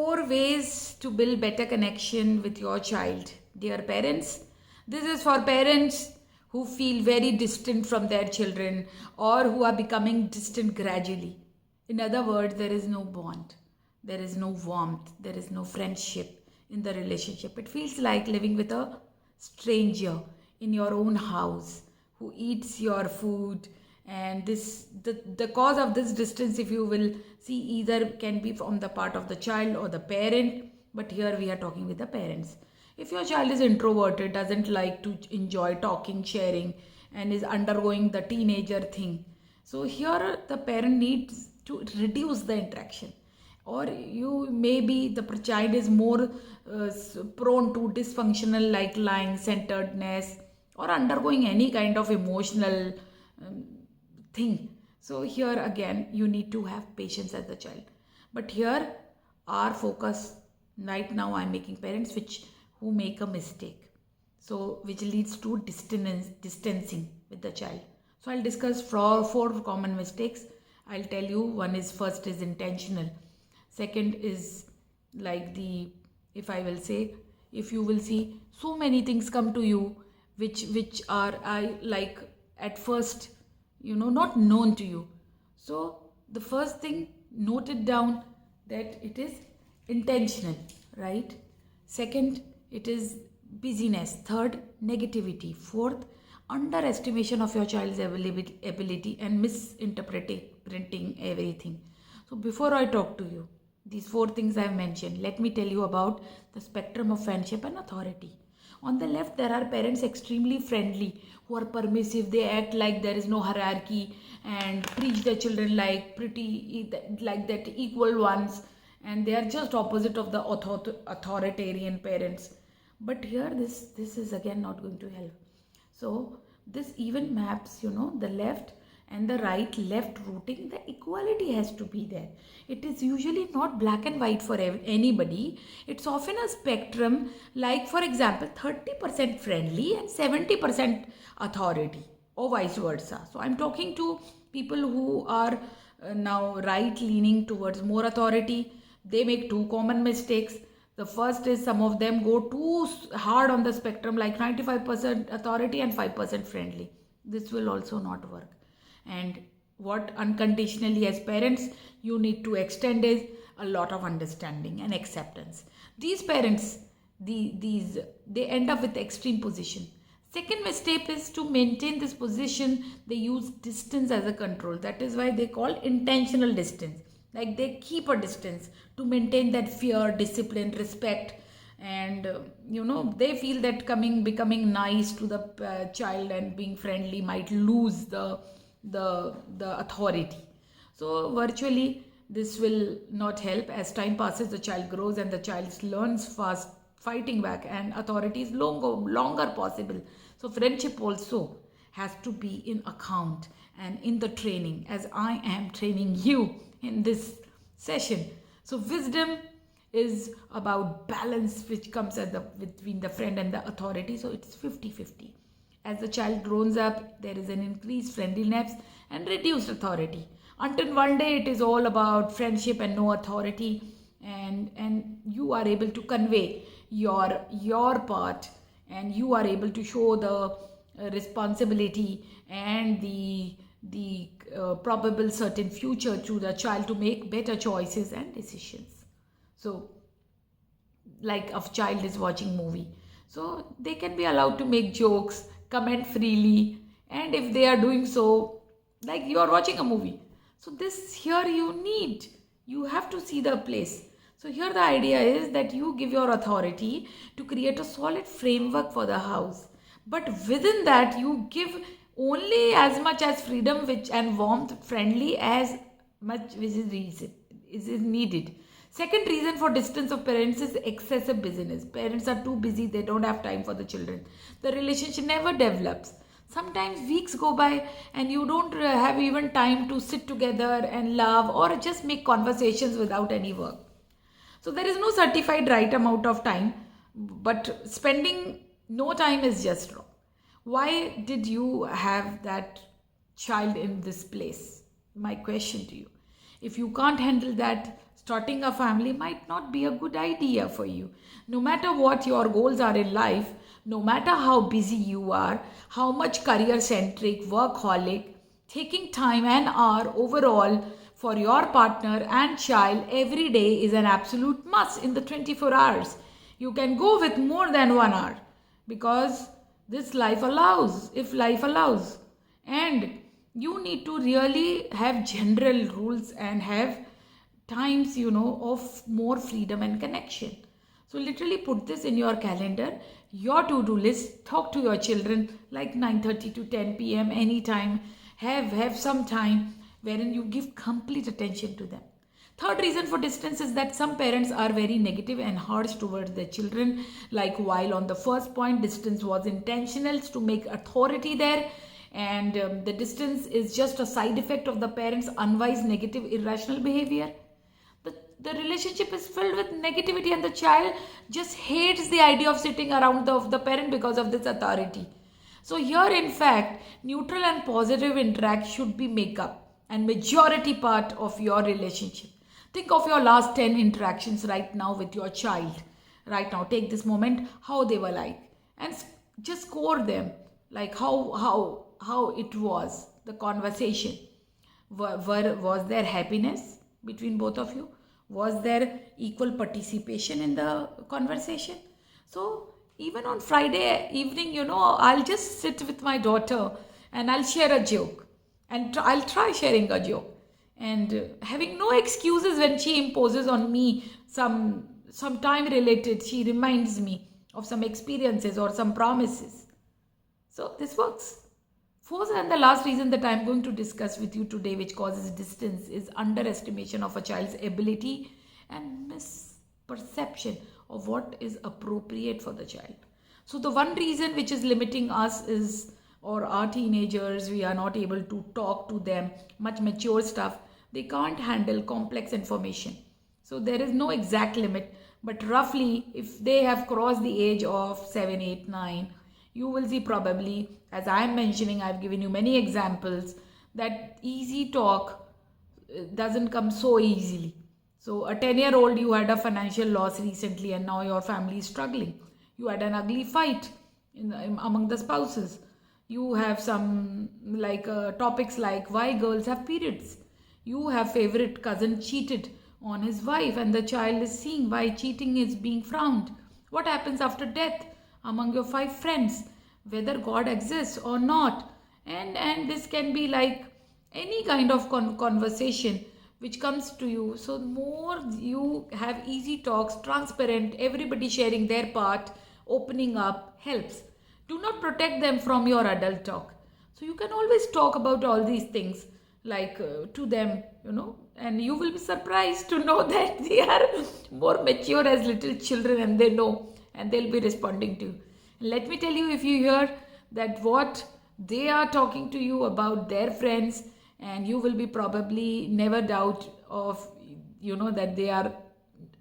4 ways to build better connection with your child. Dear parents, this is for parents who feel very distant from their children or who are becoming distant gradually. In other words, there is no bond, there is no warmth, there is no friendship in the relationship. It feels like living with a stranger in your own house who eats your food, and the cause of this distance, if you will see, either can be from the part of the child or the parent, but here we are talking with the parents. If your child is introverted, doesn't like to enjoy talking, sharing, and is undergoing the teenager thing, so here the parent needs to reduce the interaction. Or you maybe the child is more prone to dysfunctional, like lying centeredness or undergoing any kind of emotional um, thing. So here again you need to have patience as a child. But here our focus right now, I'm making parents which who make a mistake, so which leads to distancing with the child. So I'll discuss four common mistakes. I'll tell you, one is, first is intentional, second is like the, if I will say, if you will see, so many things come to you which are, I like, at first, not known to you. So the first thing, note it down, that it is intentional, right? Second, it is busyness. Third, negativity. Fourth, underestimation of your child's ability and misinterpreting everything. So before I talk to you, these four things I have mentioned, let me tell you about the spectrum of friendship and authority. On the left, there are parents extremely friendly who are permissive. They act like there is no hierarchy and preach their children like pretty, like that, equal ones, and they are just opposite of the authoritarian parents. But here, this is again not going to help. So this even maps, the left and the right, left rooting, the equality has to be there. It is usually not black and white for anybody. It's often a spectrum, like for example 30% friendly and 70% authority, or vice versa. So I'm talking to people who are now right leaning towards more authority. They make two common mistakes. The first is, some of them go too hard on the spectrum, like 95% authority and 5% friendly. This will also not work. And what unconditionally as parents you need to extend is a lot of understanding and acceptance. These parents, they end up with extreme position. Second mistake is, to maintain this position, they use distance as a control. That is why they call intentional distance. Like they keep a distance to maintain that fear, discipline, respect, and they feel that becoming nice to the child and being friendly might lose the authority. So virtually this will not help. As time passes, the child grows and the child learns fast fighting back, and authority is longer possible. So friendship also has to be in account and in the training, as I am training you in this session. So wisdom is about balance, which comes between the friend and the authority. So it's 50-50. As the child grows up, there is an increased friendliness and reduced authority, until one day it is all about friendship and no authority, and you are able to convey your part, and you are able to show the responsibility and the probable certain future to the child to make better choices and decisions. So like a child is watching movie, so they can be allowed to make jokes, comment freely, and if they are doing so, like you are watching a movie, so this here you have to see the place. So here the idea is that you give your authority to create a solid framework for the house, but within that you give only as much as freedom which and warmth friendly as much which is needed. Second reason for distance of parents is excessive busyness. Parents are too busy, they don't have time for the children. The relationship never develops. Sometimes weeks go by and you don't have even time to sit together and love or just make conversations without any work. So there is no certified right amount of time, but spending no time is just wrong. Why did you have that child in this place? My question to you. If you can't handle that, starting a family might not be a good idea for you. No matter what your goals are in life, no matter how busy you are, how much career centric, workaholic, taking time and hour overall for your partner and child every day is an absolute must in the 24 hours. You can go with more than 1 hour because this life allows, if life allows. And you need to really have general rules and have times, of more freedom and connection. So literally put this in your calendar, your to-do list. Talk to your children like 9:30 to 10 p.m. anytime. Have some time wherein you give complete attention to them. Third reason for distance is that some parents are very negative and harsh towards their children. Like while on the first point, distance was intentional to make authority there, and the distance is just a side effect of the parents' unwise, negative, irrational behavior. The relationship is filled with negativity, and the child just hates the idea of sitting around the parent because of this authority. So here, in fact, neutral and positive interact should be makeup and majority part of your relationship. Think of your last 10 interactions right now with your child. Right now, take this moment, how they were like, and just score them, like how it was, the conversation. Was there happiness between both of you? Was there equal participation in the conversation? So even on Friday evening, I'll just sit with my daughter and I'll share a joke, and I'll try sharing a joke, and having no excuses when she imposes on me some time related. She reminds me of some experiences or some promises. So this works. Fourth and the last reason that I'm going to discuss with you today, which causes distance, is underestimation of a child's ability and misperception of what is appropriate for the child. So the one reason which is limiting us is, or our teenagers, we are not able to talk to them much mature stuff. They can't handle complex information. So there is no exact limit, but roughly if they have crossed the age of 7, 8, 9, you will see probably, as I am mentioning, I've given you many examples, that easy talk doesn't come so easily. So a 10-year-old, you had a financial loss recently and now your family is struggling. You had an ugly fight among the spouses. You have some topics like why girls have periods. You have favorite cousin cheated on his wife and the child is seeing why cheating is being frowned. What happens after death among your 5 friends, whether God exists or not. And this can be like any kind of conversation which comes to you. So more you have easy talks, transparent, everybody sharing their part, opening up helps. Do not protect them from your adult talk. So you can always talk about all these things to them, and you will be surprised to know that they are more mature as little children and they know, and they'll be responding to you. Let me tell you, if you hear that what they are talking to you about their friends, and you will be probably never doubt of, that they are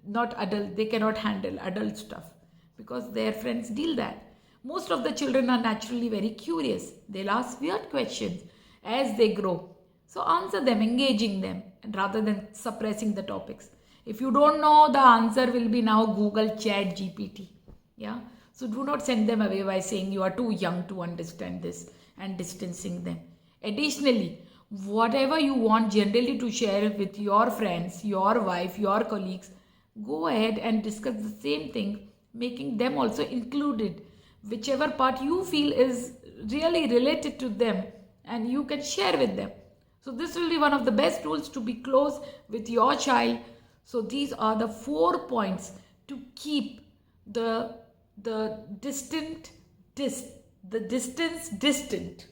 not adult, they cannot handle adult stuff because their friends deal that. Most of the children are naturally very curious. They'll ask weird questions as they grow. So answer them, engaging them, and rather than suppressing the topics. If you don't know, the answer will be now Google Chat GPT. Yeah. So do not send them away by saying you are too young to understand this and distancing them. Additionally, whatever you want generally to share with your friends, your wife, your colleagues, go ahead and discuss the same thing, making them also included. Whichever part you feel is really related to them and you can share with them. So this will be one of the best tools to be close with your child. So these are the 4 points to keep the distance distant.